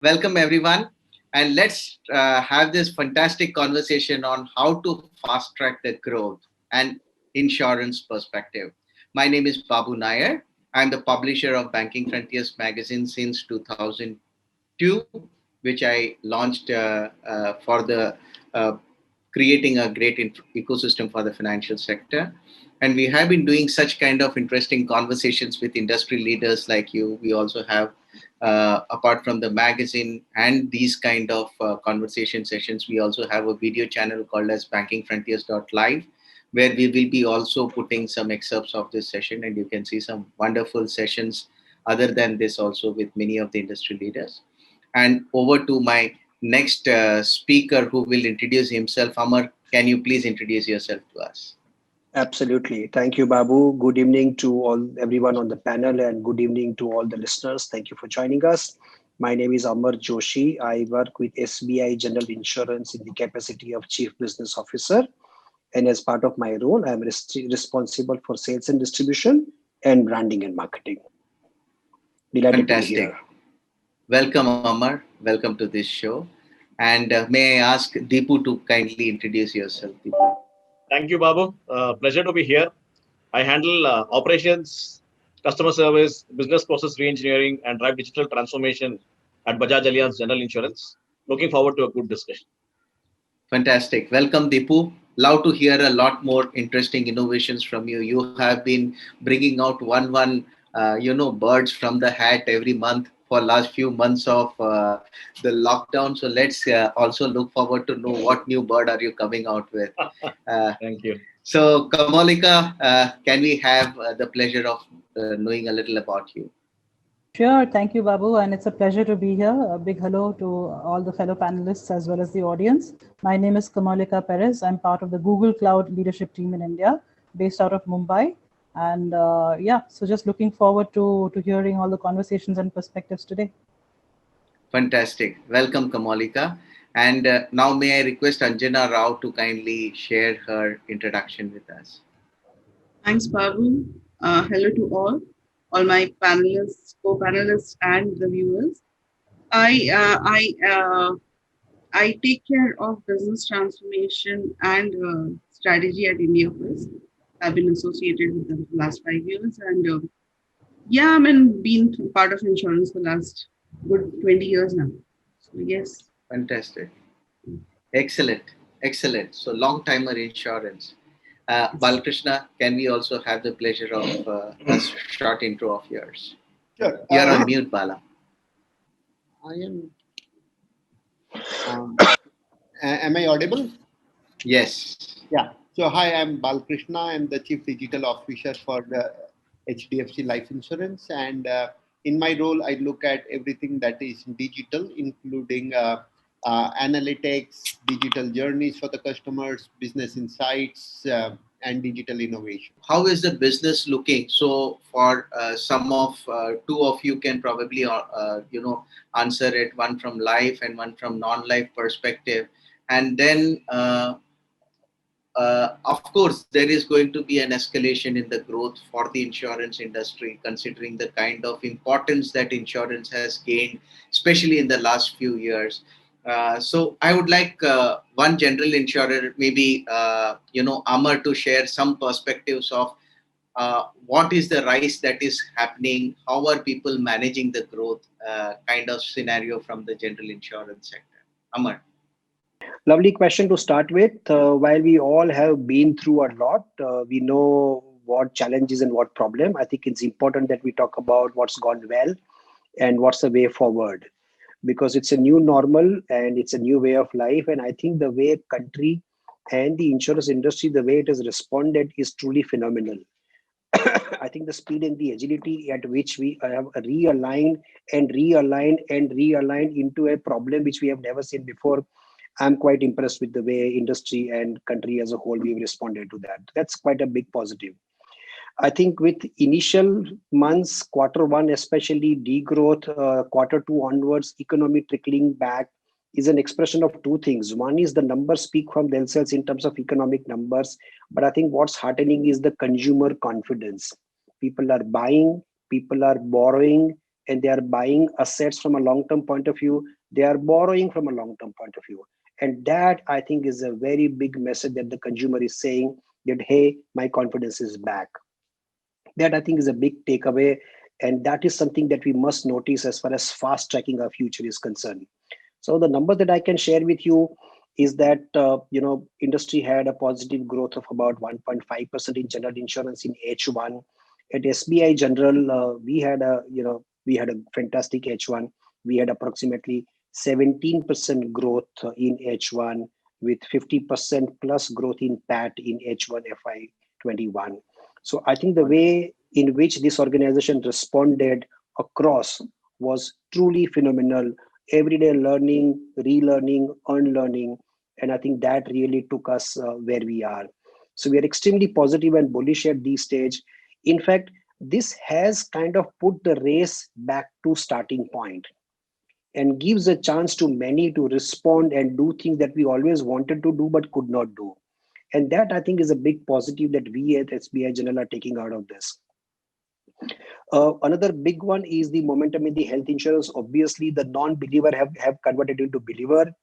Welcome everyone, and let's have this fantastic conversation on how to fast track the growth and insurance perspective. My name is Babu Nair. I'm the publisher of Banking Frontiers magazine since 2002, which I launched for the creating a great ecosystem for the financial sector. And we have been doing such kind of interesting conversations with industry leaders like you. We also have, apart from the magazine and these kind of conversation sessions, we also have a video channel called as bankingfrontierslive, where we will be also putting some excerpts of this session, and you can see some wonderful sessions other than this also with many of the industry leaders. And over to my next speaker who will introduce himself. Amar, can you please introduce yourself to us? Absolutely. Thank you, Babu. Good evening to everyone on the panel, and good evening to all the listeners. Thank you for joining us. My name is Amar Joshi. I work with SBI General Insurance in the capacity of Chief Business Officer. And as part of my role, I am responsible for sales and distribution and branding and marketing. Delighted to be here. Welcome, Amar. Welcome to this show. And may I ask Deepu to kindly introduce yourself, Deepu? Thank you, Babu. Pleasure to be here. I handle operations, customer service, business process reengineering, and drive digital transformation at Bajaj Allianz General Insurance. Looking forward to a good discussion. Fantastic. Welcome, Deepu. Love to hear a lot more interesting innovations from you. You have been bringing out one birds from the hat every month for last few months of the lockdown. So let's also look forward to know what new bird are you coming out with. Thank you. So KAMOLIKA, can we have the pleasure of knowing a little about you? Sure. Thank you, Babu. And it's a pleasure to be here. A big hello to all the fellow panelists as well as the audience. My name is KAMOLIKA Perez. I'm part of the Google Cloud leadership team in India, based out of Mumbai. And so just looking forward to hearing all the conversations and perspectives today. Fantastic. Welcome, KAMOLIKA. And now may I request Anjana Rao to kindly share her introduction with us. Thanks, Babu. Hello to all my panelists, co-panelists, and the viewers. I take care of business transformation and strategy at India First. I've been associated with them for the last 5 years, and been part of insurance for the last good 20 years now. So yes. Fantastic. Excellent. So long timer insurance. BALKRISHNA, can we also have the pleasure of a short intro of yours? Sure. You're on mute, Bala. I am. Am I audible? Yes. Yeah. So hi, I'm BALKRISHNA. I'm the Chief Digital Officer for the HDFC Life Insurance, and in my role, I look at everything that is digital, including analytics, digital journeys for the customers, business insights, and digital innovation. How is the business looking? So for two of you can probably answer it, one from life and one from non-life perspective, and then of course there is going to be an escalation in the growth for the insurance industry, considering the kind of importance that insurance has gained, especially in the last few years. So I would like one general insurer, maybe Amar, to share some perspectives of what is the rise that is happening, how are people managing the growth kind of scenario from the general insurance sector. Amar. Lovely question to start with. While we all have been through a lot, we know what challenges and what problem. I think it's important that we talk about what's gone well and what's the way forward, because it's a new normal and it's a new way of life. And I think the way country and the insurance industry, the way it has responded is truly phenomenal. I think the speed and the agility at which we have realigned into a problem which we have never seen before. I'm quite impressed with the way industry and country as a whole we've responded to that. That's quite a big positive. I think with initial months, Q1 especially, degrowth, Q2 onwards, economy trickling back is an expression of two things. One is the numbers speak from themselves in terms of economic numbers, but I think what's heartening is the consumer confidence. People are buying, people are borrowing, and they are buying assets from a long-term point of view. They are borrowing from a long-term point of view. And that, I think, is a very big message that the consumer is saying that, hey, my confidence is back. That, I think, is a big takeaway. And that is something that we must notice as far as fast tracking our future is concerned. So the number that I can share with you is that industry had a positive growth of about 1.5% in general insurance in H1. At SBI General, we had a fantastic H1. We had approximately 17% growth in H1 with 50% plus growth in PAT in H1 FY21. So I think the way in which this organization responded across was truly phenomenal. Everyday learning, relearning, unlearning, and I think that really took us where we are. So we are extremely positive and bullish at this stage. In fact, this has kind of put the race back to starting point and gives a chance to many to respond and do things that we always wanted to do but could not do. And that, I think, is a big positive that we at SBI General are taking out of this. Another big one is the momentum in the health insurance. Obviously, the non-believer have converted into believer.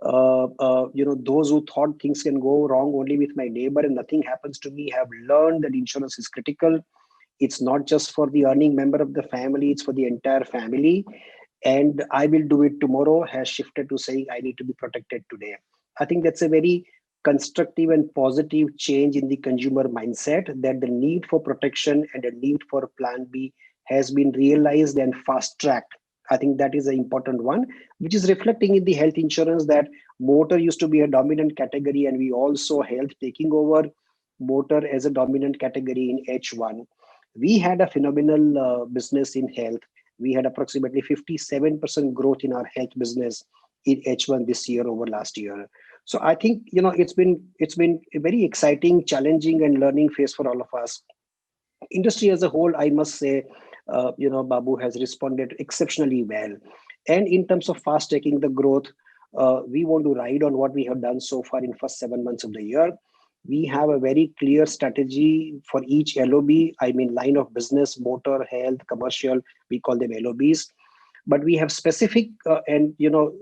Those who thought things can go wrong only with my neighbor and nothing happens to me have learned that insurance is critical. It's not just for the earning member of the family, it's for the entire family. And I will do it tomorrow has shifted to saying I need to be protected today. I think that's a very constructive and positive change in the consumer mindset, that the need for protection and the need for plan B has been realized and fast tracked. I think that is an important one, which is reflecting in the health insurance, that motor used to be a dominant category and we all saw health taking over motor as a dominant category in H1. We had a phenomenal business in health. We had approximately 57% growth in our health business in H1 this year over last year. So I think it's been a very exciting, challenging, and learning phase for all of us. Industry as a whole, I must say, Babu has responded exceptionally well. And in terms of fast taking the growth, we want to ride on what we have done so far in first 7 months of the year. We have a very clear strategy for each LOB. I mean, line of business, motor, health, commercial, we call them LOBs. But we have specific and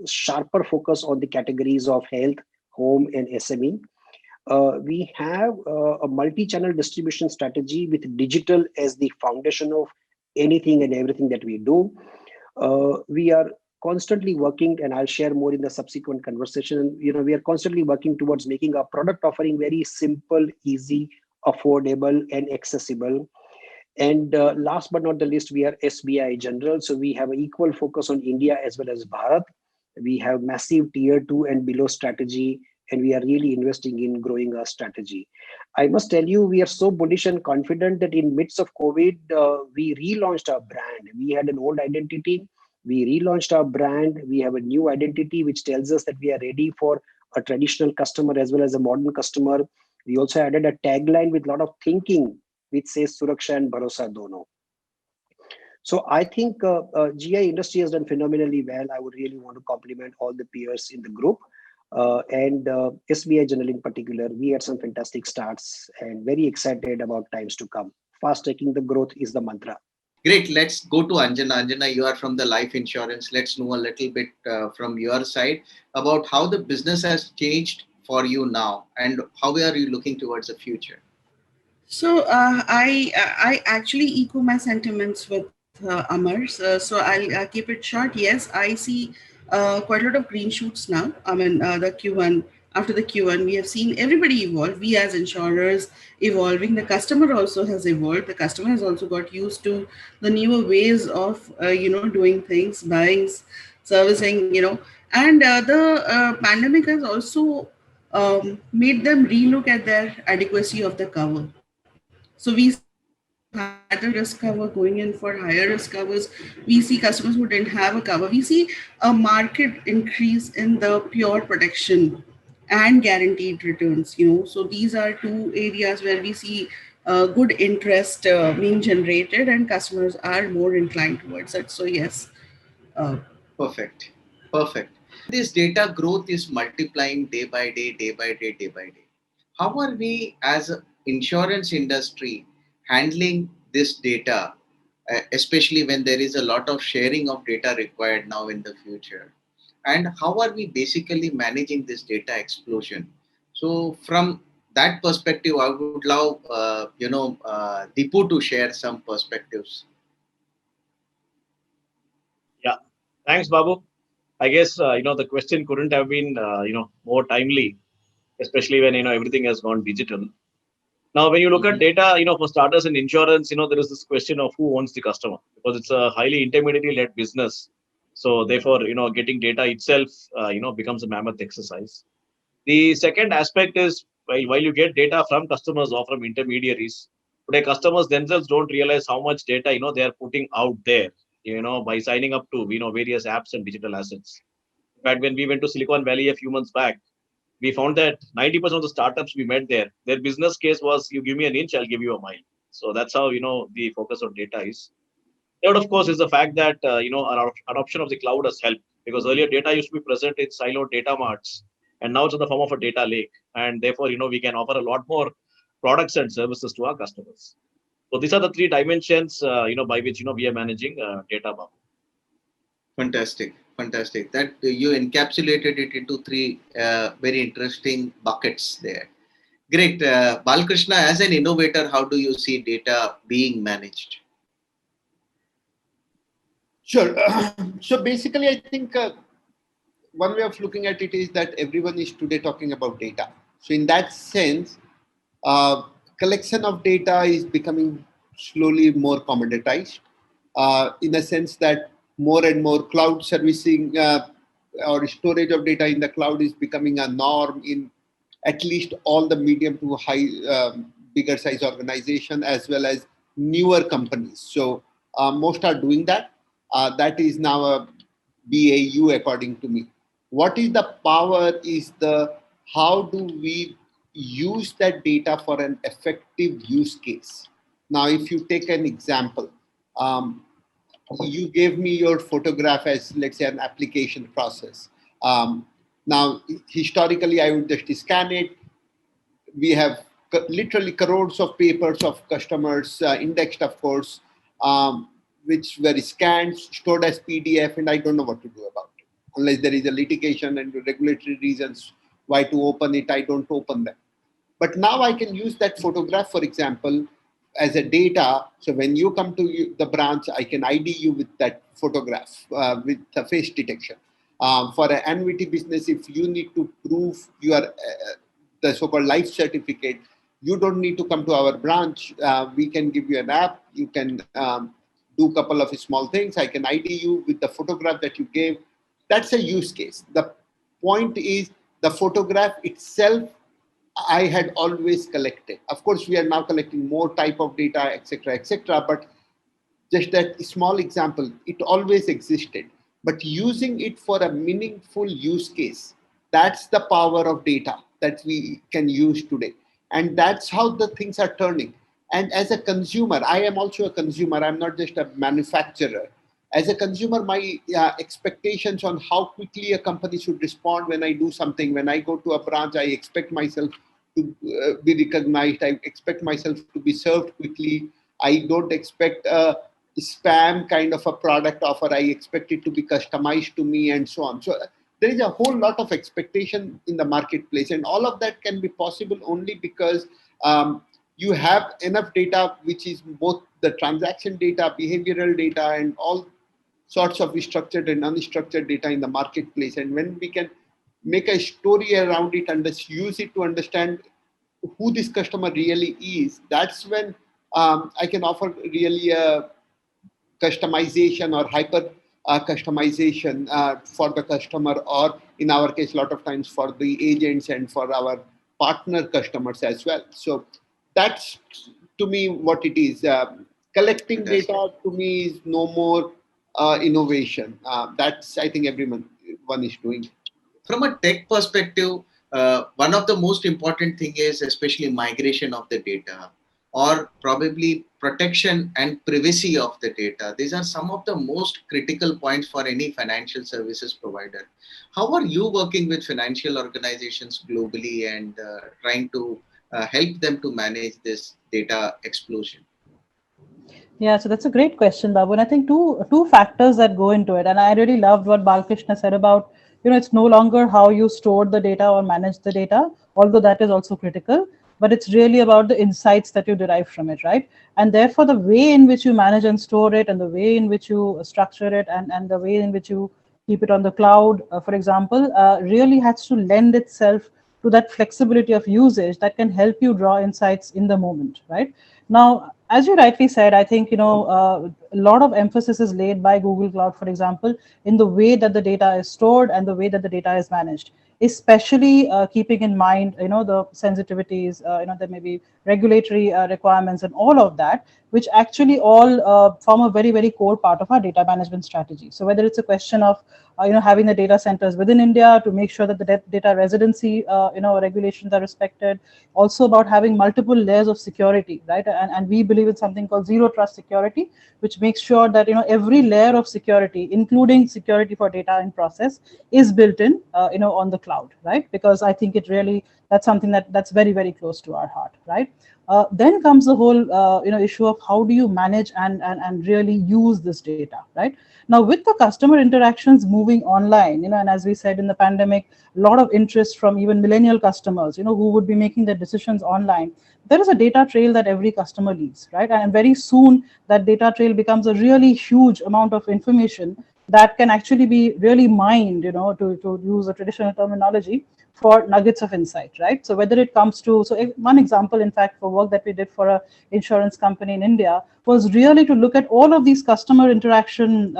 sharper focus on the categories of health, home, and SME. We have a multi-channel distribution strategy with digital as the foundation of anything and everything that we do. We are constantly working, and I'll share more in the subsequent conversation. We are constantly working towards making our product offering very simple, easy, affordable, and accessible. And last but not the least, we are SBI General. So we have an equal focus on India as well as Bharat. We have massive tier 2 and below strategy, and we are really investing in growing our strategy. I must tell you, we are so bullish and confident that in midst of COVID, we relaunched our brand. We had an old identity. We relaunched our brand. We have a new identity, which tells us that we are ready for a traditional customer as well as a modern customer. We also added a tagline with a lot of thinking, which says Suraksha and Bharosa Dono. So I think GI industry has done phenomenally well. I would really want to compliment all the peers in the group. And SBI General in particular, we had some fantastic starts and very excited about times to come. Fast taking the growth is the mantra. Great. Let's go to Anjana. Anjana, you are from the life insurance. Let's know a little bit from your side about how the business has changed for you now and how are you looking towards the future? So I actually echo my sentiments with Amar's. So I'll keep it short. Yes, I see quite a lot of green shoots now. I mean, the Q1, after the Q1, we have seen everybody evolve. We as insurers evolving. The customer also has evolved. The customer has also got used to the newer ways of, doing things, buying, servicing, And the pandemic has also made them relook at their adequacy of the cover. So we see customers who had a risk cover going in for higher risk covers. We see customers who didn't have a cover. We see a market increase in the pure protection and guaranteed returns. So these are two areas where we see good interest being generated, and customers are more inclined towards it. So yes. Perfect. This data growth is multiplying day by day, day by day, day by day. How are we as an insurance industry handling this data especially when there is a lot of sharing of data required now in the future? And how are we basically managing this data explosion? So from that perspective, I would love, Deepu to share some perspectives. Yeah, thanks, Babu. I guess the question couldn't have been more timely, especially when everything has gone digital. Now, when you look at data, for starters in insurance, there is this question of who owns the customer, because it's a highly intermediary-led business. So therefore, getting data itself, becomes a mammoth exercise. The second aspect is, while you get data from customers or from intermediaries, today customers themselves don't realize how much data they are putting out there, by signing up to various apps and digital assets. In fact, when we went to Silicon Valley a few months back, we found that 90% of the startups we met there, their business case was, you give me an inch, I'll give you a mile. So that's how the focus on data is. Third, of course, is the fact that our adoption of the cloud has helped, because earlier data used to be present in siloed data marts, and now it's in the form of a data lake, and therefore we can offer a lot more products and services to our customers. So these are the three dimensions by which we are managing data. Fantastic, fantastic. That you encapsulated it into three very interesting buckets there. Great. Balkrishna, as an innovator, how do you see data being managed? Sure. So basically, I think one way of looking at it is that everyone is today talking about data. So in that sense, collection of data is becoming slowly more commoditized, in a sense that more and more cloud servicing or storage of data in the cloud is becoming a norm in at least all the medium to high, bigger size organization, as well as newer companies. So most are doing that. That is now a BAU according to me. What is the power is the how do we use that data for an effective use case. Now, if you take an example, you gave me your photograph as, let's say, an application process. Now, historically, I would just scan it. We have literally crores of papers of customers, indexed, of course, which were scanned, stored as PDF, and I don't know what to do about it. Unless there is a litigation and regulatory reasons why to open it, I don't open them. But now I can use that photograph, for example, as a data. So when you come to the branch, I can ID you with that photograph with the face detection. For an annuity business, if you need to prove your the so-called life certificate, you don't need to come to our branch. We can give you an app. You can do a couple of small things. I can ID you with the photograph that you gave. That's a use case. The point is the photograph itself I had always collected. Of course, we are now collecting more type of data, etc., etc. But just that small example, it always existed. But using it for a meaningful use case, that's the power of data that we can use today. And that's how the things are turning. And as a consumer, I am also a consumer. I'm not just a manufacturer. As a consumer, my expectations on how quickly a company should respond when I do something, when I go to a branch, I expect myself to be recognized. I expect myself to be served quickly. I don't expect a spam kind of a product offer. I expect it to be customized to me and so on. So there is a whole lot of expectation in the marketplace, and all of that can be possible only because you have enough data, which is both the transaction data, behavioral data, and all sorts of structured and unstructured data in the marketplace. And when we can make a story around it and use it to understand who this customer really is, that's when I can offer really a customization or hyper customization for the customer, or in our case, a lot of times for the agents and for our partner customers as well. So that's to me what it is. Collecting data to me is no more innovation. That's, I think, one is doing. From a tech perspective, one of the most important thing is especially migration of the data, or probably protection and privacy of the data. These are some of the most critical points for any financial services provider. How are you working with financial organizations globally and trying to help them to manage this data explosion? Yeah, so that's a great question, Babu. And I think two factors that go into it. And I really loved what Balkrishna said about, it's no longer how you store the data or manage the data, although that is also critical, but it's really about the insights that you derive from it, right? And therefore, the way in which you manage and store it, and the way in which you structure it, and the way in which you keep it on the cloud, for example, really has to lend itself to that flexibility of usage that can help you draw insights in the moment, right? Now, as you rightly said, I think a lot of emphasis is laid by Google Cloud, for example, in the way that the data is stored and the way that the data is managed, especially keeping in mind the sensitivities, there may be regulatory requirements and all of that, which actually all form a very core part of our data management strategy. So whether it's a question of having the data centers within India to make sure that the data residency regulations are respected, also about having multiple layers of security, right? And we believe in something called zero trust security, which makes sure that every layer of security, including security for data in process, is built in on the cloud, right? Because I think that's something that's very close to our heart, right? Then comes the whole issue of how do you manage and really use this data, right? Now, with the customer interactions moving online, and as we said in the pandemic, a lot of interest from even millennial customers, who would be making their decisions online. There is a data trail that every customer leaves, right? And very soon that data trail becomes a really huge amount of information that can actually be really mined, to use a traditional terminology, for nuggets of insight, right? So whether it comes to, one example, in fact, for work that we did for a insurance company in India was really to look at all of these customer interaction,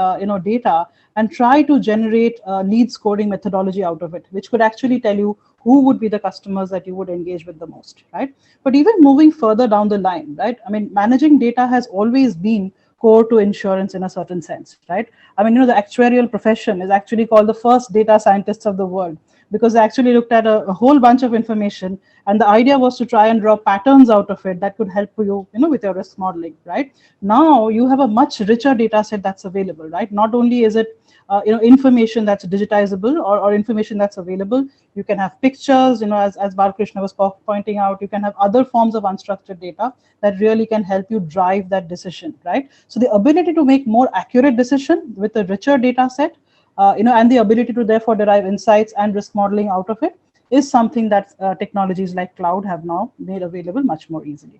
data, and try to generate lead scoring methodology out of it, which could actually tell you who would be the customers that you would engage with the most, right? But even moving further down the line, right? I mean, managing data has always been core to insurance in a certain sense, right? I mean, the actuarial profession is actually called the first data scientists of the world, because they actually looked at a whole bunch of information, and the idea was to try and draw patterns out of it that could help you, with your risk modeling, right? Now you have a much richer data set that's available, right? Not only is it information that's digitizable, or information that's available, you can have pictures, as Balkrishna was pointing out, you can have other forms of unstructured data that really can help you drive that decision, right? So the ability to make more accurate decision with a richer data set, and the ability to therefore derive insights and risk modeling out of it, is something that technologies like cloud have now made available much more easily.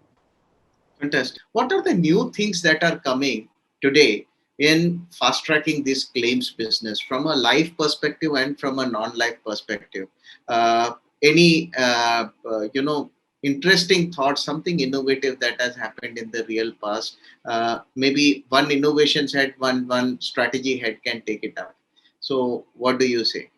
Fantastic. What are the new things that are coming today in fast tracking this claims business from a life perspective and from a non-life perspective? Any interesting thoughts, something innovative that has happened in the real past? Maybe one innovations head, one strategy head can take it up. So what do you say?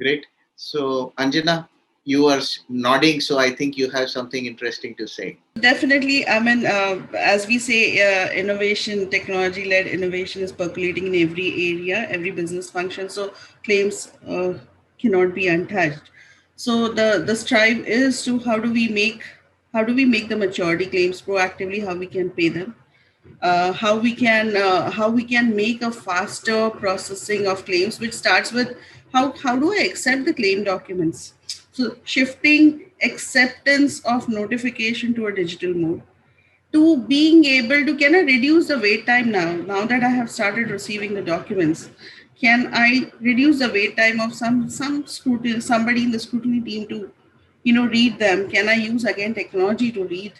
Great. So Anjana, you are nodding, so I think you have something interesting to say. Definitely. I mean, as we say, innovation, technology-led innovation is percolating in every area, every business function. So claims cannot be untouched. So the strive is to how do we make the maturity claims proactively, how we can pay them, how we can make a faster processing of claims, which starts with how do I accept the claim documents. So shifting acceptance of notification to a digital mode, to being able to, can I reduce the wait time now that I have started receiving the documents, can I reduce the wait time of some scrutiny, somebody in the scrutiny team to read them, can I use again technology to read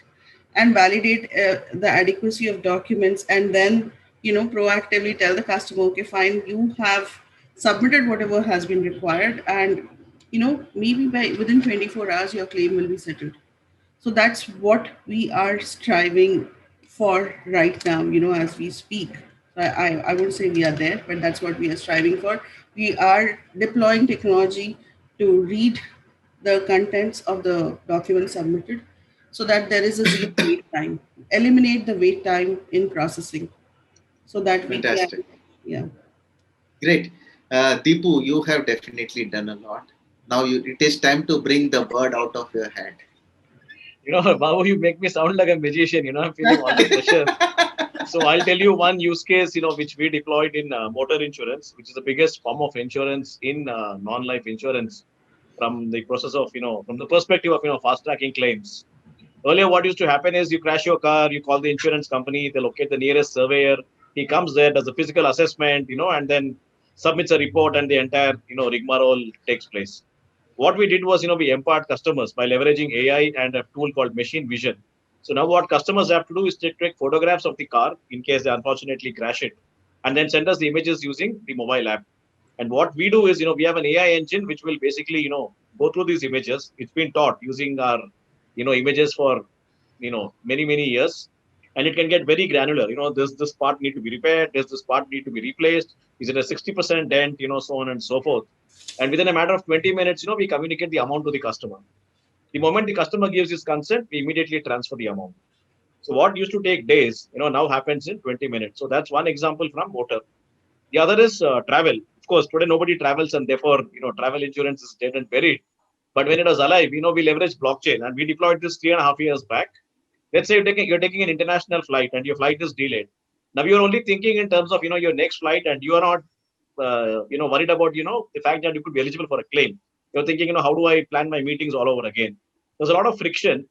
and validate the adequacy of documents, and then proactively tell the customer, okay, fine, you have submitted whatever has been required, and maybe by within 24 hours your claim will be settled. So that's what we are striving for right now, as we speak. I wouldn't say we are there, but that's what we are striving for. We are deploying technology to read the contents of the document submitted, so that there is a zero wait time, eliminate the wait time in processing, so that we can, Fantastic. yeah. Great. Deepu, you have definitely done a lot. Now it is time to bring the bird out of your hand. Babu, you make me sound like a magician. I'm feeling all the pressure. So I'll tell you one use case, which we deployed in motor insurance, which is the biggest form of insurance in non-life insurance, from the process of, from the perspective of, fast tracking claims. Earlier, what used to happen is you crash your car, you call the insurance company, they locate the nearest surveyor. He comes there, does a physical assessment, and then submits a report, and the entire, rigmarole takes place. What we did was, we empowered customers by leveraging AI and a tool called machine vision. So now what customers have to do is take photographs of the car in case they unfortunately crash it, and then send us the images using the mobile app. And what we do is, we have an AI engine which will basically, go through these images. It's been taught using our, images for, many years, and it can get very granular. Does this part need to be repaired? Does this part need to be replaced? Is it a 60% dent? So on and so forth. And within a matter of 20 minutes, we communicate the amount to the customer. The moment the customer gives his consent, we immediately transfer the amount. So what used to take days, now happens in 20 minutes. So that's one example from motor. The other is travel. Of course, today nobody travels, and therefore, travel insurance is dead and buried. But when it was alive, we leveraged blockchain, and we deployed this 3.5 years back. Let's say you're taking an international flight, and your flight is delayed. Now you're only thinking in terms of your next flight, and you are not worried about the fact that you could be eligible for a claim. You're thinking, how do I plan my meetings all over again? There's a lot of friction.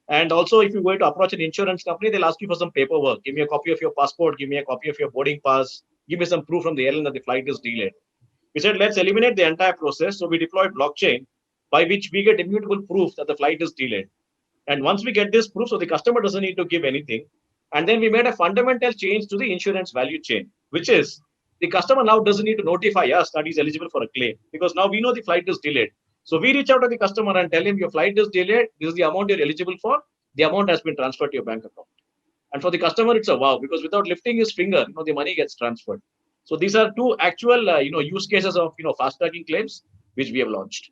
And also, if you're going to approach an insurance company, they'll ask you for some paperwork. Give me a copy of your passport. Give me a copy of your boarding pass. Give me some proof from the airline that the flight is delayed. We said, let's eliminate the entire process. So we deployed blockchain by which we get immutable proof that the flight is delayed. And once we get this proof, so the customer doesn't need to give anything. And then we made a fundamental change to the insurance value chain, which is the customer now doesn't need to notify us that he's eligible for a claim, because now we know the flight is delayed. So we reach out to the customer and tell him your flight is delayed. This is the amount you're eligible for. The amount has been transferred to your bank account. And for the customer, it's a wow, because without lifting his finger, the money gets transferred. So these are two actual, use cases of, fast tracking claims, which we have launched.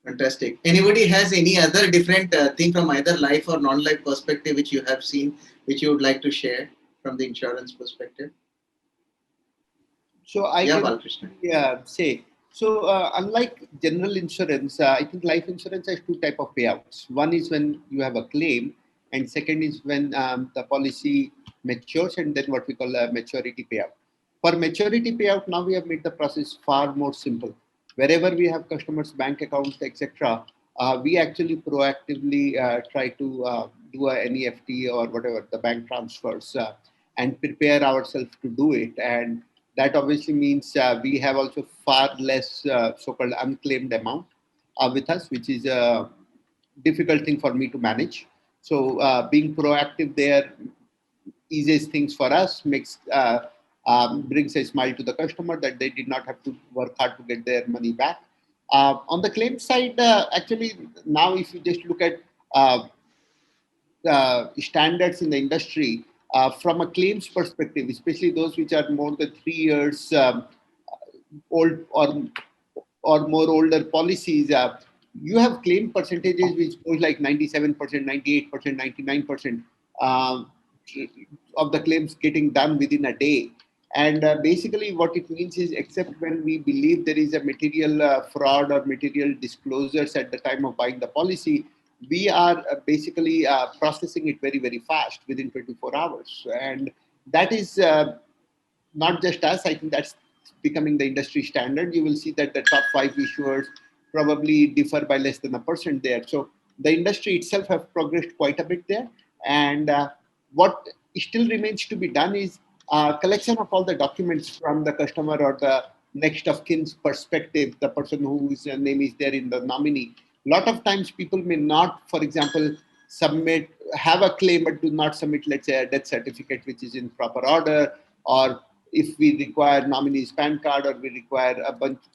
Fantastic. Anybody has any other different thing from either life or non-life perspective which you have seen, which you would like to share from the insurance perspective? So I Yeah, can BALKRISHNA. say, so unlike general insurance, I think life insurance has two type of payouts. One is when you have a claim, and second is when the policy matures, and then what we call a maturity payout. For maturity payout, now we have made the process far more simple. Wherever we have customers' bank accounts, etc., we actually proactively try to do a NEFT or whatever the bank transfers and prepare ourselves to do it. And that obviously means we have also far less so-called unclaimed amount with us, which is a difficult thing for me to manage. So being proactive there eases things for us, brings a smile to the customer that they did not have to work hard to get their money back. On the claim side, actually, now if you just look at standards in the industry, from a claims perspective, especially those which are more than 3 years old or more older policies, you have claim percentages which goes like 97%, 98%, 99% of the claims getting done within a day. And basically what it means is, except when we believe there is a material fraud or material disclosures at the time of buying the policy, we are basically processing it very, very fast within 24 hours. And that is not just us, I think that's becoming the industry standard. You will see that the top 5 issuers probably differ by less than 1% there. So the industry itself have progressed quite a bit there. And what still remains to be done is collection of all the documents from the customer or the next of kin's perspective, the person whose name is there in the nominee. A lot of times people may not, for example, have a claim but do not submit, let's say, a death certificate which is in proper order, or if we require nominee's PAN card, or we require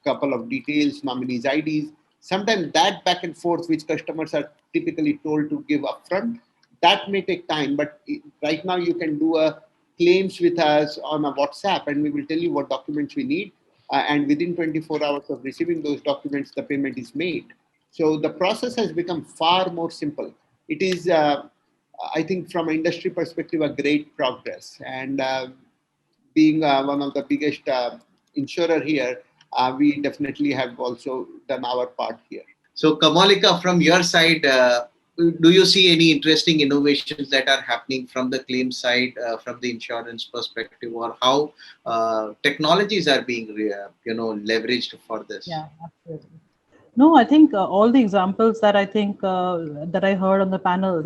couple of details, nominee's IDs. Sometimes that back and forth, which customers are typically told to give upfront, that may take time. But right now you can do a claims with us on a WhatsApp, and we will tell you what documents we need. And within 24 hours of receiving those documents, the payment is made. So the process has become far more simple. It is, I think, from an industry perspective, a great progress. And being one of the biggest insurer here, we definitely have also done our part here. So KAMOLIKA, from your side, do you see any interesting innovations that are happening from the claim side, from the insurance perspective, or how technologies are being leveraged for this? Yeah, absolutely. No, I think all the examples that I think that I heard on the panel,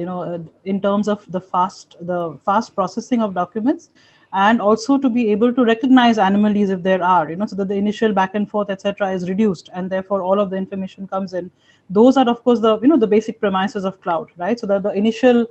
in terms of the fast processing of documents, and also to be able to recognize anomalies if there are, so that the initial back and forth, etc., is reduced, and therefore all of the information comes in. Those are, of course, the basic premises of cloud, right? So that the initial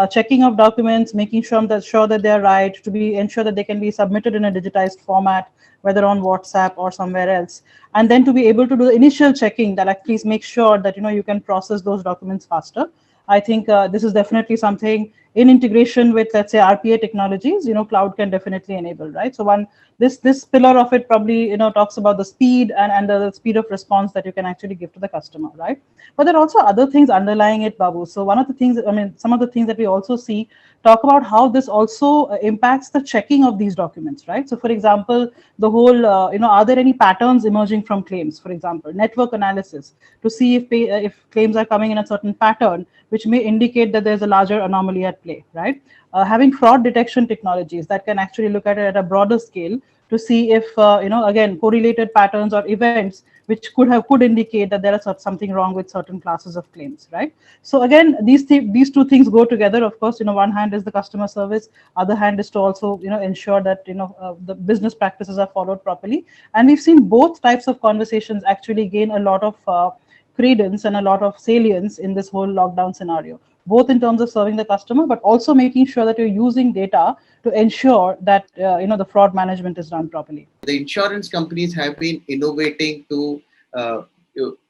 checking of documents, making sure that they are right, to be ensure that they can be submitted in a digitized format, whether on WhatsApp or somewhere else, and then to be able to do the initial checking that actually makes sure that you can process those documents faster. I think this is definitely something in integration with, let's say, RPA technologies, cloud can definitely enable, right? So this pillar of it probably talks about the speed and the speed of response that you can actually give to the customer, right? But there are also other things underlying it, Babu. So one of the things, some of the things that we also see talk about how this also impacts the checking of these documents, right? So for example, the whole, are there any patterns emerging from claims? For example, network analysis to see if claims are coming in a certain pattern, which may indicate that there's a larger anomaly at play, right? Having fraud detection technologies that can actually look at it at a broader scale to see if, again, correlated patterns or events which could indicate that there is something wrong with certain classes of claims, right? So again, these two things go together. Of course, one hand is the customer service, other hand is to also ensure that the business practices are followed properly. And we've seen both types of conversations actually gain a lot of credence and a lot of salience in this whole lockdown scenario, both in terms of serving the customer, but also making sure that you're using data to ensure that the fraud management is done properly. The insurance companies have been innovating to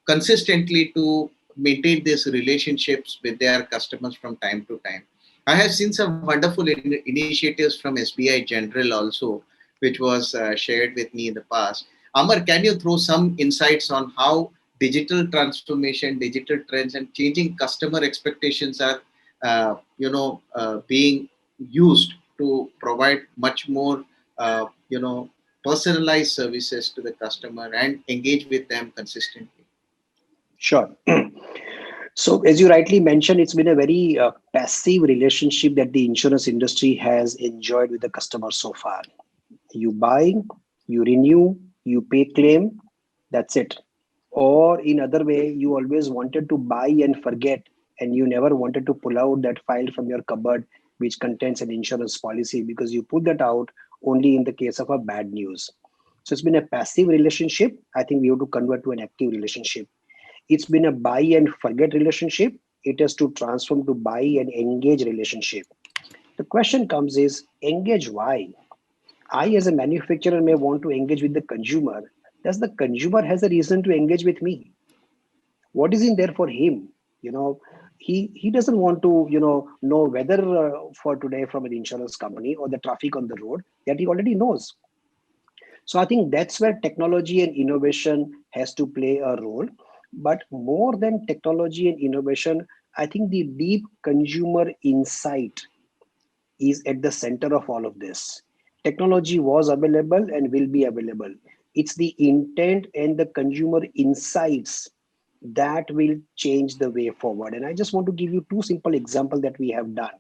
consistently to maintain these relationships with their customers from time to time. I have seen some wonderful initiatives from SBI General also, which was shared with me in the past. Amar, can you throw some insights on how digital transformation, digital trends, and changing customer expectations are, being used to provide much more, personalized services to the customer and engage with them consistently? Sure. So, as you rightly mentioned, it's been a very passive relationship that the insurance industry has enjoyed with the customer so far. You buy, you renew, you pay claim, that's it. Or in other way, you always wanted to buy and forget, and you never wanted to pull out that file from your cupboard which contains an insurance policy, because you put that out only in the case of a bad news. So it's been a passive relationship. I think we have to convert to an active relationship. It's been a buy and forget relationship. It has to transform to buy and engage relationship. The question comes is, engage why? I, as a manufacturer, may want to engage with the consumer. Does the consumer has a reason to engage with me? What is in there for him? He doesn't want to know weather for today from an insurance company or the traffic on the road that he already knows. So I think that's where technology and innovation has to play a role. But more than technology and innovation, I think the deep consumer insight is at the center of all of this. Technology was available and will be available. It's the intent and the consumer insights that will change the way forward. And I just want to give you two simple examples that we have done.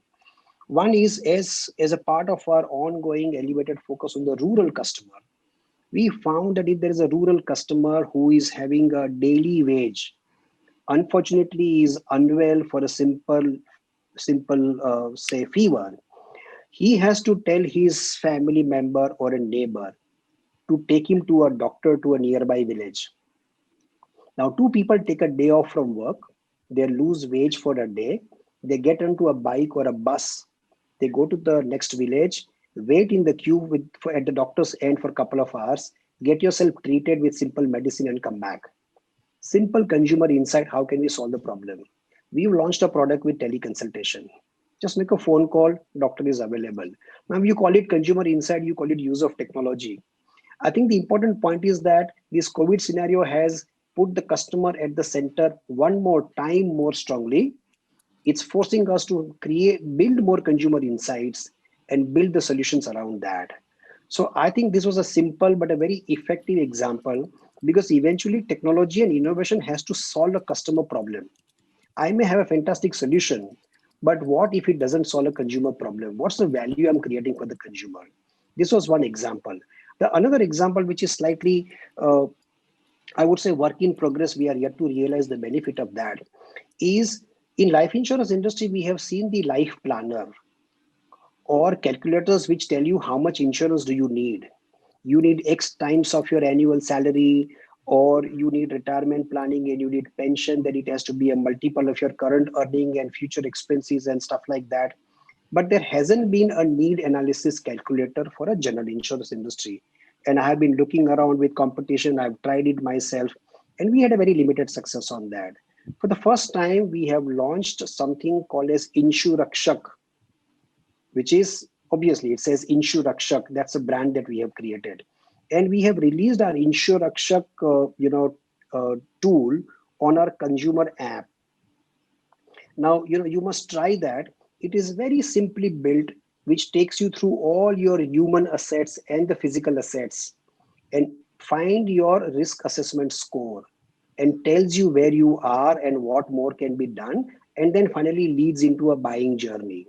One is, as a part of our ongoing elevated focus on the rural customer, we found that if there is a rural customer who is having a daily wage, unfortunately is unwell for a simple say fever, he has to tell his family member or a neighbor to take him to a doctor to a nearby village. Now, two people take a day off from work, they lose wage for a day, they get onto a bike or a bus, they go to the next village, wait in the queue at the doctor's end for a couple of hours, get yourself treated with simple medicine and come back. Simple consumer insight, how can we solve the problem? We've launched a product with teleconsultation. Just make a phone call, doctor is available. Now you call it consumer insight, you call it use of technology. I think the important point is that this COVID scenario has put the customer at the center one more time more strongly. It's forcing us to build more consumer insights and build the solutions around that. So I think this was a simple but a very effective example, because eventually technology and innovation has to solve a customer problem. I may have a fantastic solution, but what if it doesn't solve a consumer problem? What's the value I'm creating for the consumer? This was one example. The another example, which is slightly I would say work in progress, we are yet to realize the benefit of that, is in life insurance industry, we have seen the life planner or calculators which tell you how much insurance do you need. You need X times of your annual salary, or you need retirement planning and you need pension, that it has to be a multiple of your current earning and future expenses and stuff like that. But there hasn't been a need analysis calculator for a general insurance industry. And I have been looking around with competition. I've tried it myself, and we had a very limited success on that. For the first time, we have launched something called as Inshurakshak, which is, obviously it says Inshurakshak. That's a brand that we have created, and we have released our Inshurakshak, tool on our consumer app. Now, you must try that. It is very simply built, which takes you through all your human assets and the physical assets and find your risk assessment score and tells you where you are and what more can be done, and then finally leads into a buying journey.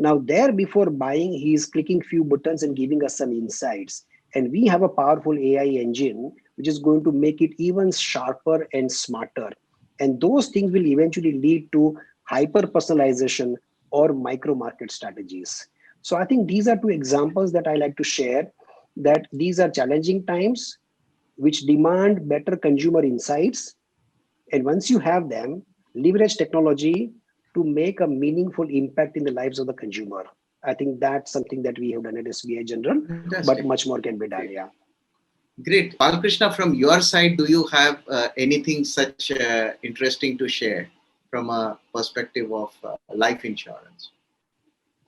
Now there, before buying, he is clicking few buttons and giving us some insights, and we have a powerful AI engine which is going to make it even sharper and smarter, and those things will eventually lead to hyper personalization or micro market strategies. So I think these are two examples that I like to share, that these are challenging times which demand better consumer insights. And once you have them, leverage technology to make a meaningful impact in the lives of the consumer. I think that's something that we have done at SBI General, but Fantastic. much more can be done. Yeah. Great. Balkrishna, from your side, do you have anything such interesting to share from a perspective of life insurance?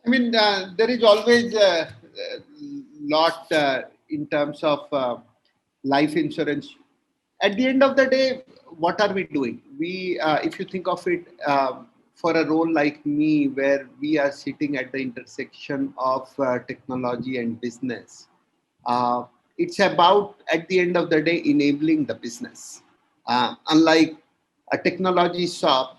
I mean, there is always a lot in terms of life insurance. At the end of the day, what are we doing? If you think of it, for a role like me, where we are sitting at the intersection of technology and business, uh, it's about, at the end of the day, enabling the business. Unlike a technology shop,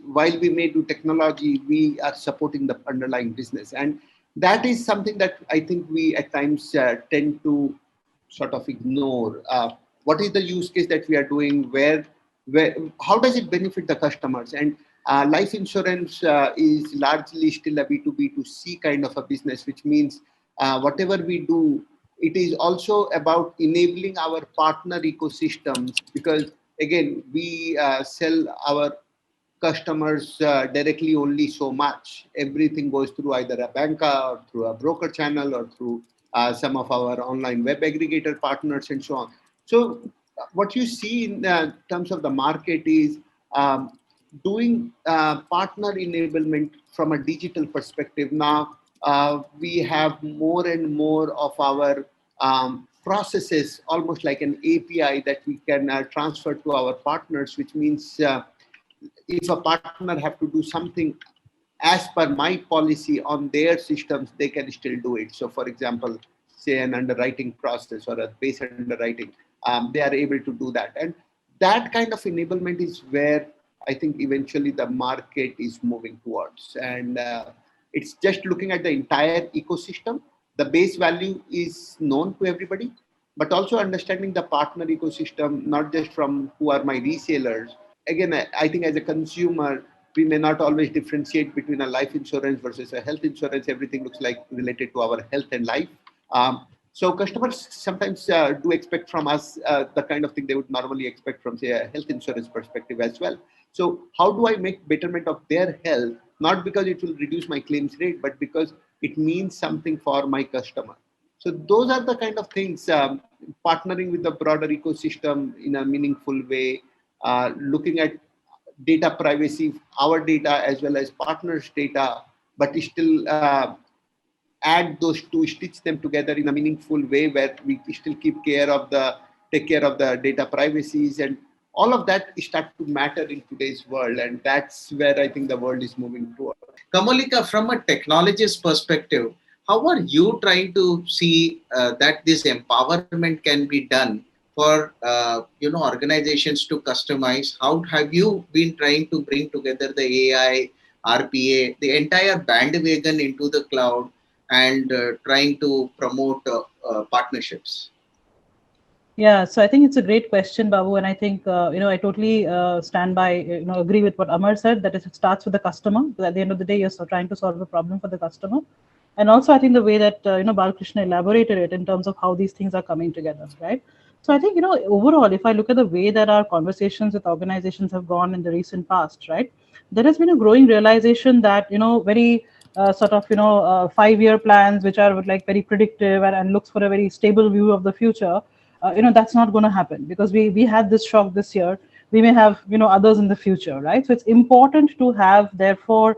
while we may do technology, we are supporting the underlying business, and that is something that I think we at times tend to sort of ignore. What is the use case that we are doing? Where how does it benefit the customers? And life insurance is largely still a B2B2C kind of a business, which means whatever we do, it is also about enabling our partner ecosystems, because again, we sell our customers directly only so much. Everything goes through either a banker or through a broker channel or through some of our online web aggregator partners and so on. So what you see in terms of the market is doing partner enablement from a digital perspective. Now we have more and more of our processes almost like an API that we can transfer to our partners, which means if a partner have to do something as per my policy on their systems, they can still do it. So for example, say an underwriting process or a base underwriting, they are able to do that. And that kind of enablement is where I think eventually the market is moving towards. And it's just looking at the entire ecosystem. The base value is known to everybody, but also understanding the partner ecosystem, not just from who are my resellers. Again, I think as a consumer, we may not always differentiate between a life insurance versus a health insurance. Everything looks like related to our health and life. So customers sometimes do expect from us the kind of thing they would normally expect from, say, a health insurance perspective as well. So how do I make betterment of their health? Not because it will reduce my claims rate, but because it means something for my customer. So those are the kind of things, partnering with the broader ecosystem in a meaningful way, looking at data privacy, our data as well as partners' data, but still add those two, stitch them together in a meaningful way where we still take care of the data privacies, and all of that start to matter in today's world, and that's where I think the world is moving towards. Kamalika, from a technologist perspective, how are you trying to see that this empowerment can be done for organizations to customize? How have you been trying to bring together the AI, RPA, the entire bandwagon into the cloud, and trying to promote partnerships? Yeah, so I think it's a great question, Babu, and I think I totally stand by, agree with what Amar said, that it starts with the customer. At the end of the day, you're trying to solve a problem for the customer, and also I think the way that Balkrishna elaborated it in terms of how these things are coming together, right? So I think overall, if I look at the way that our conversations with organizations have gone in the recent past, right, there has been a growing realization that very sort of 5-year plans which are like very predictive and looks for a very stable view of the future, that's not going to happen, because we had this shock this year. We may have others in the future, right? So it's important to have, therefore,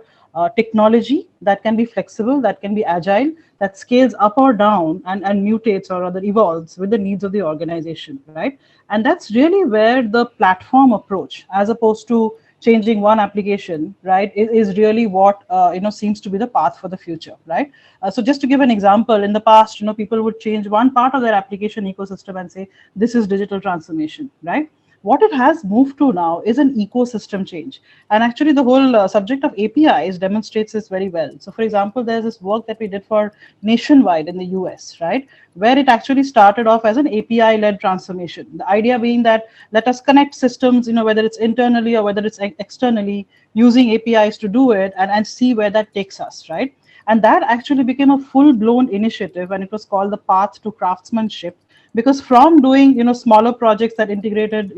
technology that can be flexible, that can be agile, that scales up or down and mutates or rather evolves with the needs of the organization, right? And that's really where the platform approach, as opposed to changing one application, right, is really what seems to be the path for the future, right? So just to give an example, in the past, people would change one part of their application ecosystem and say this is digital transformation, right? What it has moved to now is an ecosystem change. And actually, the whole subject of APIs demonstrates this very well. So, for example, there's this work that we did for Nationwide in the US, right, where it actually started off as an API led transformation. The idea being that let us connect systems, whether it's internally or whether it's externally, using APIs to do it, and see where that takes us, right? And that actually became a full blown initiative, and it was called the Path to Craftsmanship, because from doing smaller projects that integrated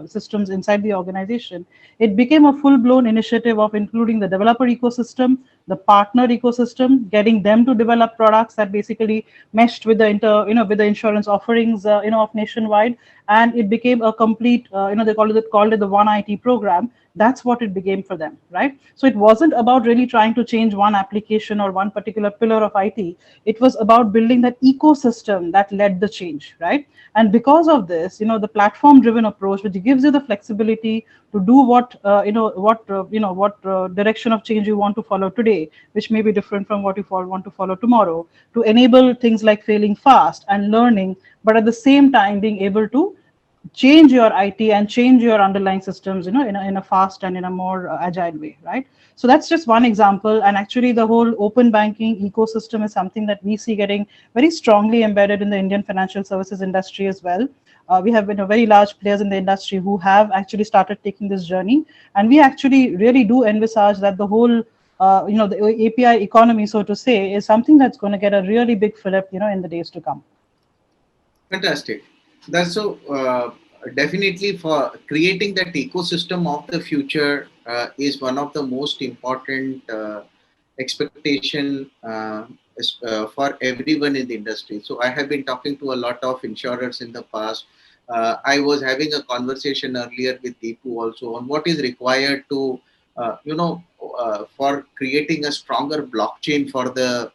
systems inside the organization, it became a full blown initiative of including the developer ecosystem, the partner ecosystem, getting them to develop products that basically meshed with the with the insurance offerings of Nationwide. And it became a complete they called it the One IT program. That's what it became for them, right? So it wasn't about really trying to change one application or one particular pillar of IT. It was about building that ecosystem that led the change, right? And because of this, the platform driven approach, which gives you the flexibility to do what direction of change you want to follow today, which may be different from what you want to follow tomorrow, to enable things like failing fast and learning, but at the same time being able to change your IT and change your underlying systems, in a fast and in a more agile way, right? So that's just one example. And actually, the whole open banking ecosystem is something that we see getting very strongly embedded in the Indian financial services industry as well. We have been a very large players in the industry who have actually started taking this journey, and we actually really do envisage that the whole the API economy, so to say, is something that's going to get a really big fillip, in the days to come. Fantastic. That's so definitely for creating that ecosystem of the future is one of the most important expectation for everyone in the industry. So I have been talking to a lot of insurers in the past. I was having a conversation earlier with Deepu also on what is required to, for creating a stronger blockchain for the,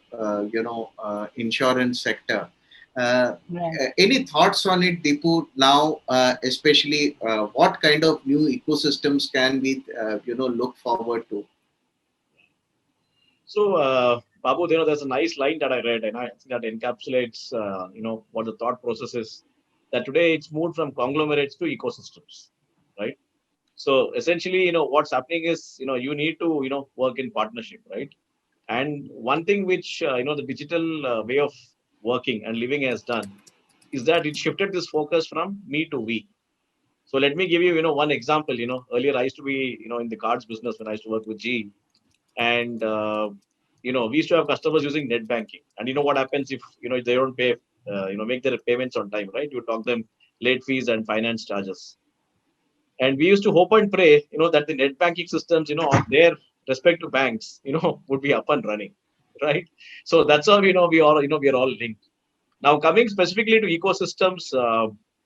insurance sector. Any thoughts on it, Deepu? Now, especially, what kind of new ecosystems can we, look forward to? So, Babu, there's a nice line that I read, and I think that encapsulates, what the thought process is. That today it's moved from conglomerates to ecosystems, right? So essentially, what's happening is, you need to, work in partnership, right? And one thing which, the digital way of working and living has done is that it shifted this focus from me to we. So let me give you, one example. Earlier I used to be, in the cards business when I used to work with G, and we used to have customers using net banking. And you know what happens if they don't pay, make their payments on time, right? You talk them late fees and finance charges. And we used to hope and pray, that the net banking systems, of their respective banks, would be up and running, right? So that's how we are all linked. Now, coming specifically to ecosystems,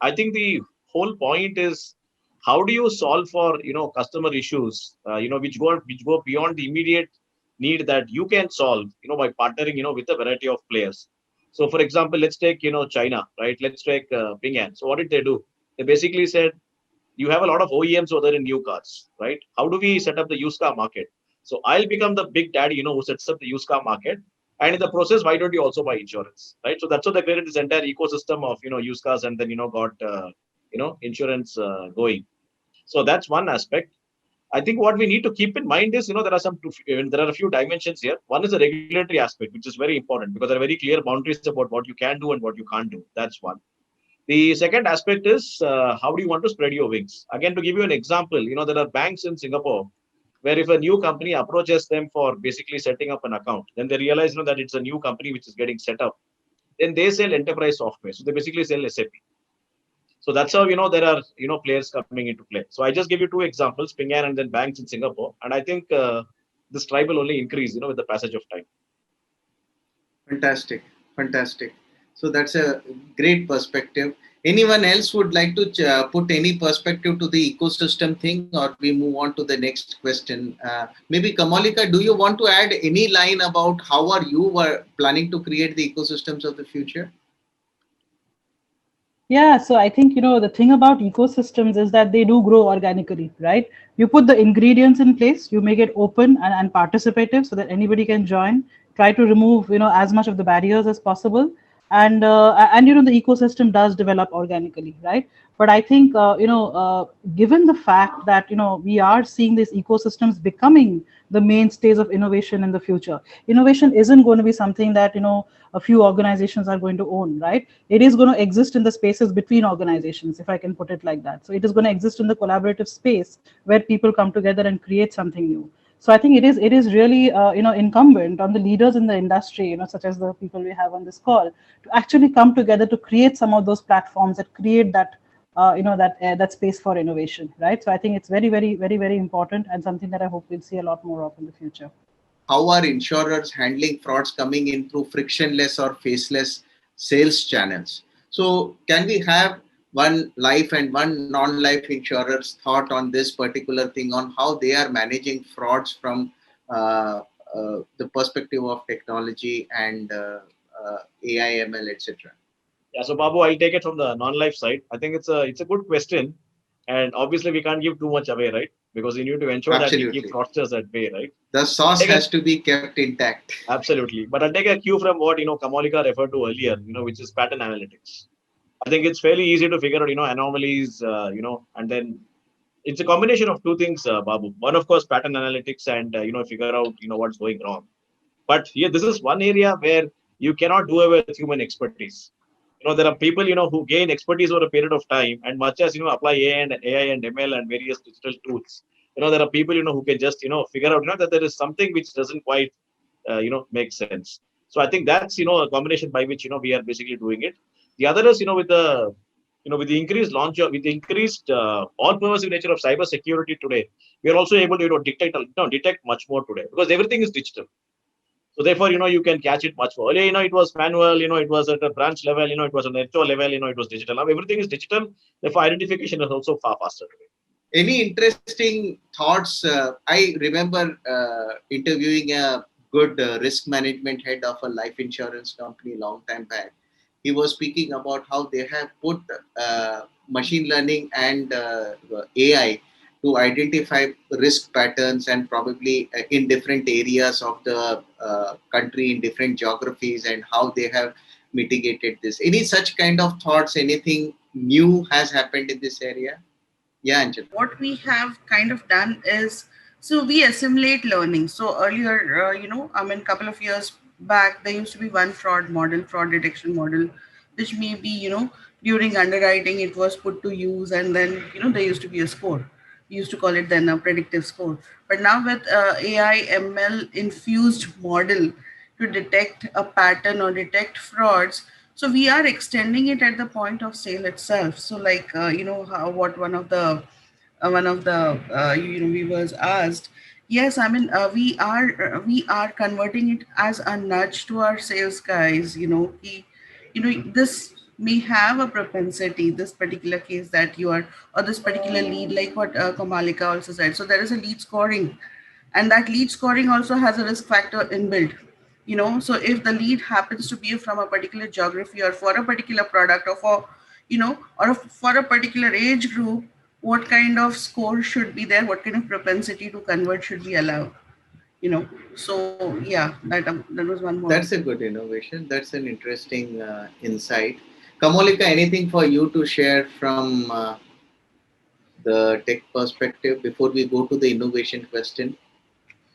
I think the whole point is how do you solve for customer issues, which go beyond the immediate need that you can solve, by partnering, with a variety of players. So, for example, let's take China, right? Let's take Ping An. So, what did they do? They basically said, you have a lot of OEMs over there in new cars, right? How do we set up the used car market? So I'll become the big daddy, who sets up the used car market. And in the process, why don't you also buy insurance, right? So that's how they created this entire ecosystem of, used cars, and then, got, insurance going. So that's one aspect. I think what we need to keep in mind is, there are a few dimensions here. One is the regulatory aspect, which is very important because there are very clear boundaries about what you can do and what you can't do. That's one. The second aspect is how do you want to spread your wings? Again, to give you an example, there are banks in Singapore where if a new company approaches them for basically setting up an account, then they realize that it's a new company which is getting set up. Then they sell enterprise software. So they basically sell SAP. So that's how there are players coming into play. So I just give you two examples, Ping An and then banks in Singapore, and I think this tribe will only increase with the passage of time. Fantastic, fantastic. So that's a great perspective. Anyone else would like to put any perspective to the ecosystem thing, or we move on to the next question? Maybe Kamalika, do you want to add any line about how are you were planning to create the ecosystems of the future? Yeah, so I think, the thing about ecosystems is that they do grow organically, right? You put the ingredients in place, you make it open and participative so that anybody can join, try to remove, as much of the barriers as possible. And the ecosystem does develop organically, right? But I think, given the fact that, we are seeing these ecosystems becoming the mainstays of innovation in the future, innovation isn't going to be something that, a few organizations are going to own, right? It is going to exist in the spaces between organizations, if I can put it like that. So it is going to exist in the collaborative space where people come together and create something new. So I think it is really incumbent on the leaders in the industry, such as the people we have on this call, to actually come together to create some of those platforms that create that that space for innovation, right? So I think it's very, very, very, very important, and something that I hope we'll see a lot more of in the future. How are insurers handling frauds coming in through frictionless or faceless sales channels? So can we have one life and one non-life insurer's thought on this particular thing, on how they are managing frauds from the perspective of technology and AI, ML, etc.? Yeah, so Babu, I'll take it from the non-life side. I think it's a good question, and obviously we can't give too much away, right? Because you need to ensure Absolutely. that we keep fraudsters at bay, right? The sauce has to be kept intact. Absolutely, but I'll take a cue from what Kamalika referred to earlier, which is pattern analytics. I think it's fairly easy to figure out anomalies, and then it's a combination of two things, Babu. One, of course, pattern analytics, and figure out what's going wrong. But here, this is one area where you cannot do away with human expertise. There are people who gain expertise over a period of time, and much as apply AI and ML and various digital tools. There are people who can just figure out that there is something which doesn't quite make sense. So I think that's a combination by which we are basically doing it. The other is with the increased launch of, with the increased all-pervasive nature of cyber security today, we are also able to detect much more today, because everything is digital. So therefore, you can catch it much more. Earlier, it was manual, it was at a branch level, it was an HO level, it was digital. Now everything is digital. Therefore, identification is also far faster today. Any interesting thoughts? I remember interviewing a good risk management head of a life insurance company a long time back. He was speaking about how they have put machine learning and AI to identify risk patterns, and probably in different areas of the country, in different geographies, and how they have mitigated this. Any such kind of thoughts? Anything new has happened in this area? Yeah, Anjana. What we have kind of done is, so we assimilate learning. So earlier, couple of years back, there used to be one fraud detection model, which maybe, during underwriting, it was put to use, and then, there used to be a score. We used to call it then a predictive score. But now with AI ML infused model to detect a pattern or detect frauds, so we are extending it at the point of sale itself. So like how what one of the viewers asked. Yes, I mean we are converting it as a nudge to our sales guys. This may have a propensity, this particular case that you are, or this particular lead, like what Kamalika also said. So there is a lead scoring, and that lead scoring also has a risk factor inbuilt. So if the lead happens to be from a particular geography, or for a particular product, or for for a particular age group, what kind of score should be there, what kind of propensity to convert should we allow. So yeah, that was one more. That's a good innovation. That's an interesting insight. Kamolika, anything for you to share from the tech perspective before we go to the innovation question?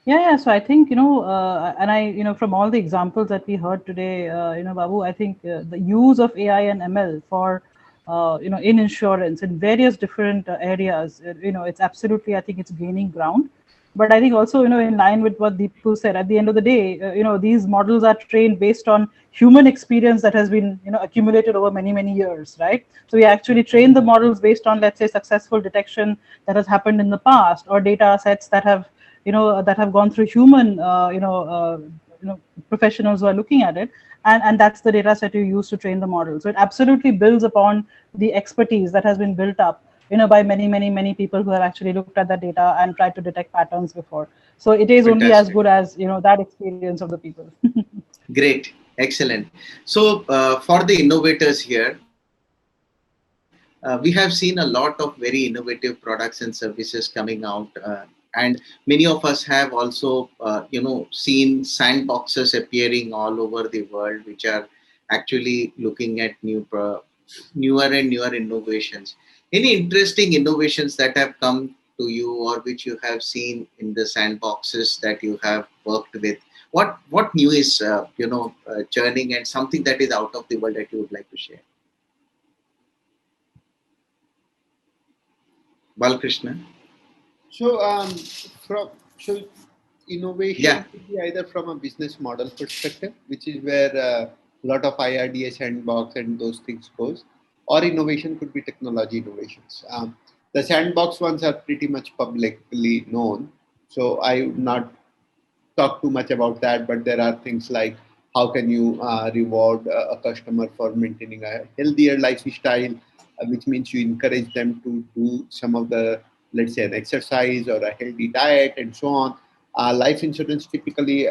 Yeah. So I think, and from all the examples that we heard today, Babu, I think the use of AI and ML for, in insurance, in various different areas. It's absolutely, I think it's gaining ground. But I think also, in line with what Deepu said, at the end of the day, these models are trained based on human experience that has been, accumulated over many, many years, right? So we actually train the models based on, let's say, successful detection that has happened in the past, or data sets that have, that have gone through human, professionals who are looking at it, and that's the data set you use to train the model. So it absolutely builds upon the expertise that has been built up, by many, many, many people who have actually looked at that data and tried to detect patterns before. So it is only as Fantastic. good as that experience of the people. Great. Excellent. So for the innovators here, we have seen a lot of very innovative products and services coming out, and many of us have also seen sandboxes appearing all over the world, which are actually looking at newer and newer innovations. Any interesting innovations that have come to you, or which you have seen in the sandboxes that you have worked with? What new is churning, and something that is out of the world that you would like to share? Balkrishna. So, from so innovation Yeah, could be either from a business model perspective, which is where a lot of IRDA sandbox and those things goes, or innovation could be technology innovations. The sandbox ones are pretty much publicly known, so I would not talk too much about that, but there are things like how can you reward a customer for maintaining a healthier lifestyle, which means you encourage them to do some of the, let's say, an exercise or a healthy diet and so on. Life insurance typically,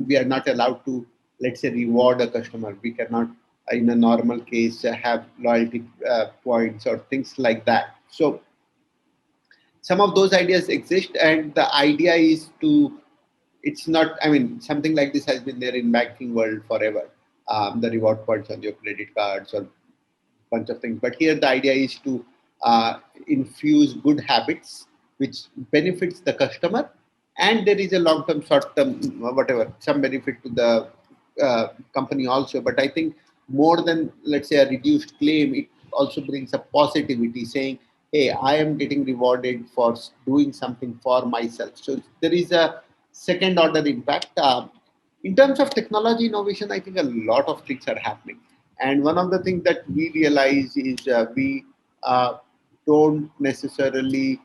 we are not allowed to, let's say, reward a customer. We cannot, in a normal case, have loyalty points or things like that. So some of those ideas exist, and the idea is to, it's not, I mean, something like this has been there in banking world forever, the reward points on your credit cards or bunch of things. But here the idea is to infuse good habits which benefits the customer, and there is a long term, short term, whatever, some benefit to the company also. But I think more than, let's say, a reduced claim, it also brings a positivity, saying, hey, I am getting rewarded for doing something for myself. So there is a second order impact. In terms of technology innovation, I think a lot of things are happening. And one of the things that we realize is we uh, don't necessarily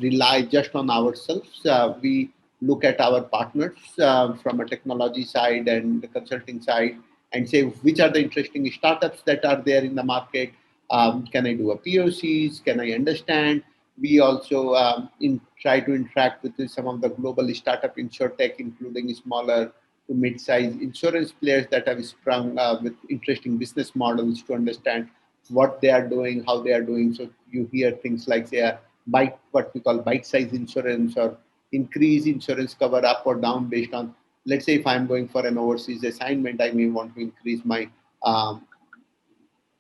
rely just on ourselves. We look at our partners from a technology side and the consulting side, and say which are the interesting startups that are there in the market. Can I do a POCs? Can I understand? We also try to interact with some of the global startup insurtech, including smaller to mid-sized insurance players that have sprung with interesting business models to understand what they are doing, how they are doing. So you hear things like, say, what we call bite-sized insurance, or increase insurance cover up or down based on, let's say, if I'm going for an overseas assignment, I may want to increase my um,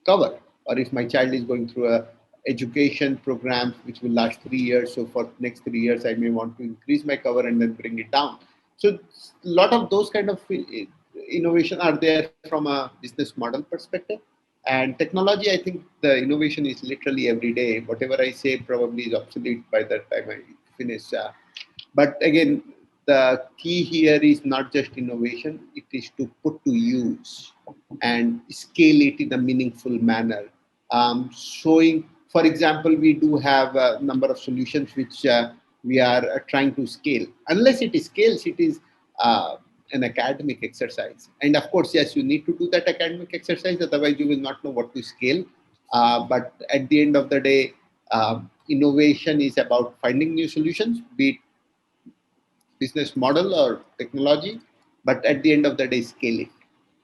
cover, or if my child is going through a education program which will last 3 years, so for next 3 years I may want to increase my cover and then bring it down. So a lot of those kind of innovation are there from a business model perspective. And technology, I think the innovation is literally every day. Whatever I say probably is obsolete by the time I finish. But again, the key here is not just innovation, it is to put to use and scale it in a meaningful manner. Showing, for example, we do have a number of solutions which we are trying to scale. Unless it scales, it is an academic exercise. And of course, yes, you need to do that academic exercise, otherwise you will not know what to scale. But at the end of the day, innovation is about finding new solutions, be it business model or technology, but at the end of the day, scaling.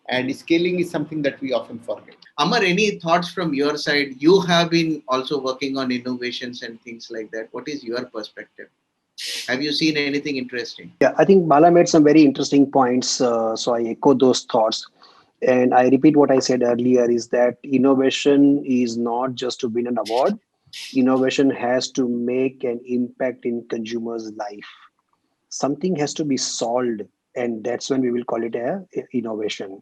And scaling is something that we often forget. Amar, any thoughts from your side? You have been also working on innovations and things like that. What is your perspective? Have you seen anything interesting? Yeah, I think Bala made some very interesting points. So I echo those thoughts. And I repeat what I said earlier is that innovation is not just to win an award. Innovation has to make an impact in consumers' life. Something has to be solved, and that's when we will call it a innovation.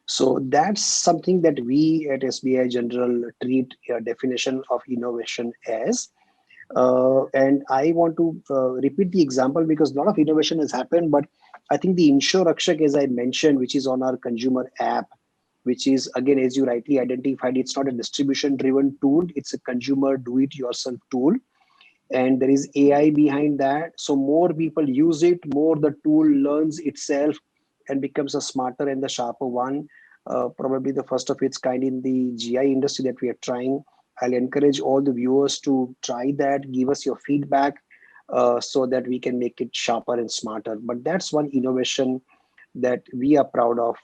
So that's something that we at SBI General treat a definition of innovation as. And I want to repeat the example because a lot of innovation has happened, but I think the Insure Rakshak, as I mentioned, which is on our consumer app, which is, again, as you rightly identified, it's not a distribution driven tool, it's a consumer do it yourself tool. And there is AI behind that. So more people use it, more the tool learns itself and becomes a smarter and the sharper one. Probably the first of its kind in the GI industry that we are trying. I'll encourage all the viewers to try that, give us your feedback so that we can make it sharper and smarter. But that's one innovation that we are proud of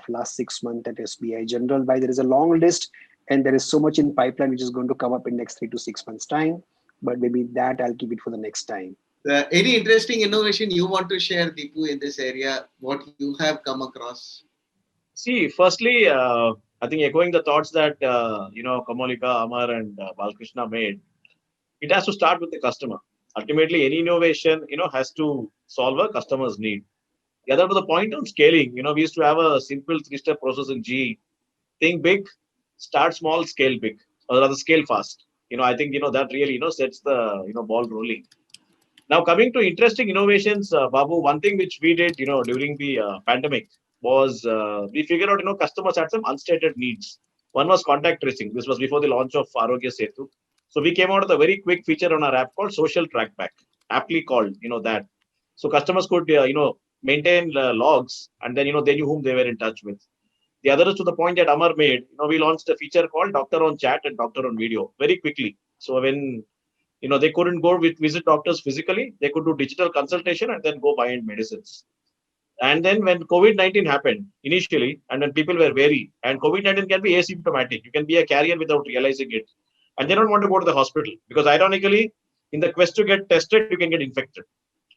last 6 months at SBI General. Why there is a long list and there is so much in pipeline which is going to come up in next 3 to 6 months time. But maybe that I'll keep it for the next time. Any interesting innovation you want to share, Deepu, in this area? What you have come across? See, firstly, I think echoing the thoughts that Kamolika, Amar, and Balkrishna made, it has to start with the customer. Ultimately, any innovation has to solve a customer's need. The other to the point on scaling, we used to have a simple 3-step process in GE. Think big, start small, scale big, or rather scale fast. I think that really sets the ball rolling. Now, coming to interesting innovations, Babu, one thing which we did, during the pandemic was we figured out, customers had some unstated needs. One was contact tracing. This was before the launch of Arogya Setu. So we came out with a very quick feature on our app called Social Trackback, aptly called, that. So customers could, maintain logs, and then, they knew whom they were in touch with. The other is to the point that Amar made, we launched a feature called Doctor on Chat and Doctor on Video very quickly. So when they couldn't go visit doctors physically, they could do digital consultation and then go buy medicines. And then when COVID-19 happened initially, and when people were wary, and COVID-19 can be asymptomatic, you can be a carrier without realizing it, and they don't want to go to the hospital because ironically, in the quest to get tested, you can get infected.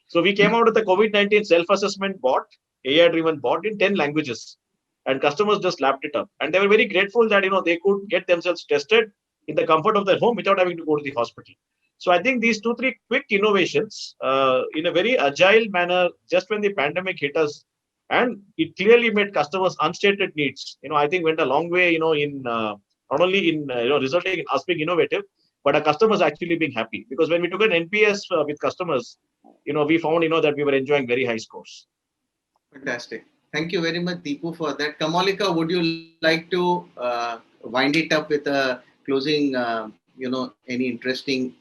So we came out with the COVID-19 self-assessment bot, AI-driven bot in 10 languages, and customers just lapped it up, and they were very grateful that they could get themselves tested in the comfort of their home without having to go to the hospital. So I think these 2-3 quick innovations in a very agile manner, just when the pandemic hit us, and it clearly made customers' unstated needs. I think went a long way. In not only in resulting in us being innovative, but our customers actually being happy, because when we took an NPS with customers, we found that we were enjoying very high scores. Fantastic. Thank you very much, Deepu, for that. Kamolika, would you like to wind it up with a closing? Any interesting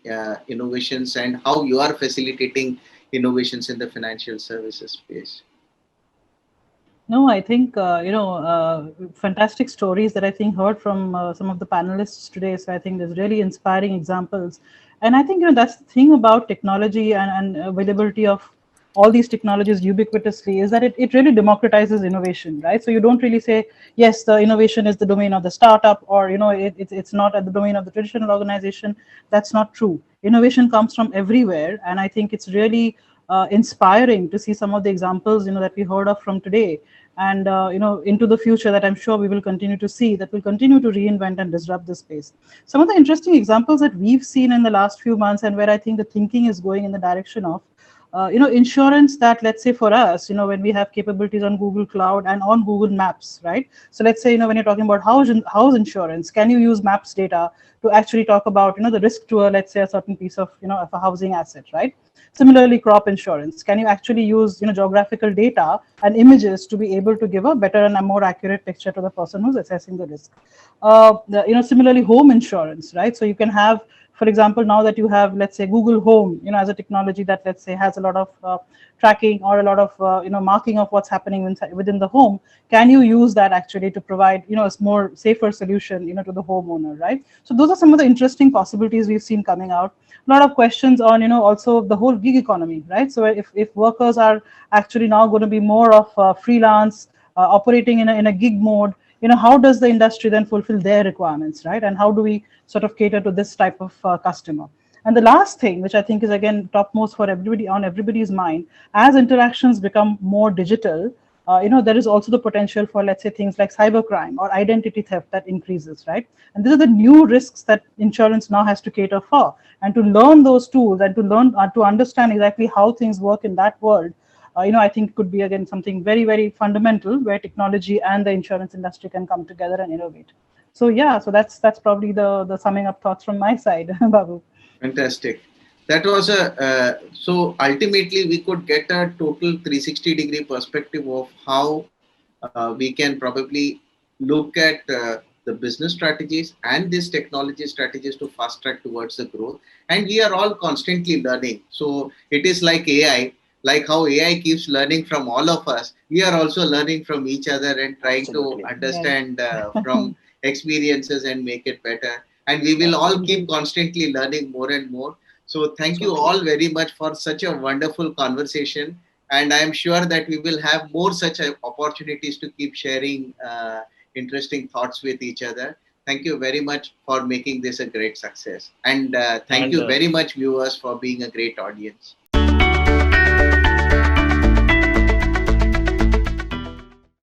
innovations and how you are facilitating innovations in the financial services space? No, I think, fantastic stories that I think heard from some of the panelists today. So I think there's really inspiring examples. And I think, that's the thing about technology and availability of all these technologies ubiquitously is that it really democratizes innovation, right? So you don't really say, yes, the innovation is the domain of the startup, or, it's not at the domain of the traditional organization. That's not true. Innovation comes from everywhere. And I think it's really inspiring to see some of the examples, that we heard of from today, and into the future that I'm sure we will continue to see, that will continue to reinvent and disrupt this space. Some of the interesting examples that we've seen in the last few months, and where I think the thinking is going in the direction of, insurance, that, let's say for us, when we have capabilities on Google Cloud and on Google Maps, right? So let's say, when you're talking about house insurance, can you use Maps data to actually talk about, the risk to let's say a certain piece of, of a housing asset, right? Similarly, crop insurance, can you actually use, geographical data and images to be able to give a better and a more accurate picture to the person who's assessing the risk? Similarly, home insurance, right? So you can have, for example, now that you have, let's say, Google Home, as a technology that, let's say, has a lot of tracking or a lot of, marking of what's happening within the home, can you use that actually to provide, a more safer solution, to the homeowner, right? So those are some of the interesting possibilities we've seen coming out. A lot of questions on, also the whole gig economy, right? So if workers are actually now going to be more of freelance, operating in a gig mode, how does the industry then fulfill their requirements, right? And how do we sort of cater to this type of customer? And the last thing, which I think is again topmost for everybody, on everybody's mind, as interactions become more digital, there is also the potential for, let's say, things like cybercrime or identity theft that increases, right? And these are the new risks that insurance now has to cater for. And to learn those tools and to learn to understand exactly how things work in that world, I think could be again something very, very fundamental where technology and the insurance industry can come together and innovate. So yeah, so that's probably the summing up thoughts from my side, Babu. Fantastic. That was so ultimately we could get a total 360-degree perspective of how we can probably look at the business strategies and these technology strategies to fast track towards the growth. And we are all constantly learning. So it is like AI, like how AI keeps learning from all of us. We are also learning from each other and trying Absolutely. to understand from experiences and make it better. And we will all keep constantly learning more and more. So thank you all very much for such a wonderful conversation. And I'm sure that we will have more such opportunities to keep sharing interesting thoughts with each other. Thank you very much for making this a great success. And thank you very much, viewers, for being a great audience.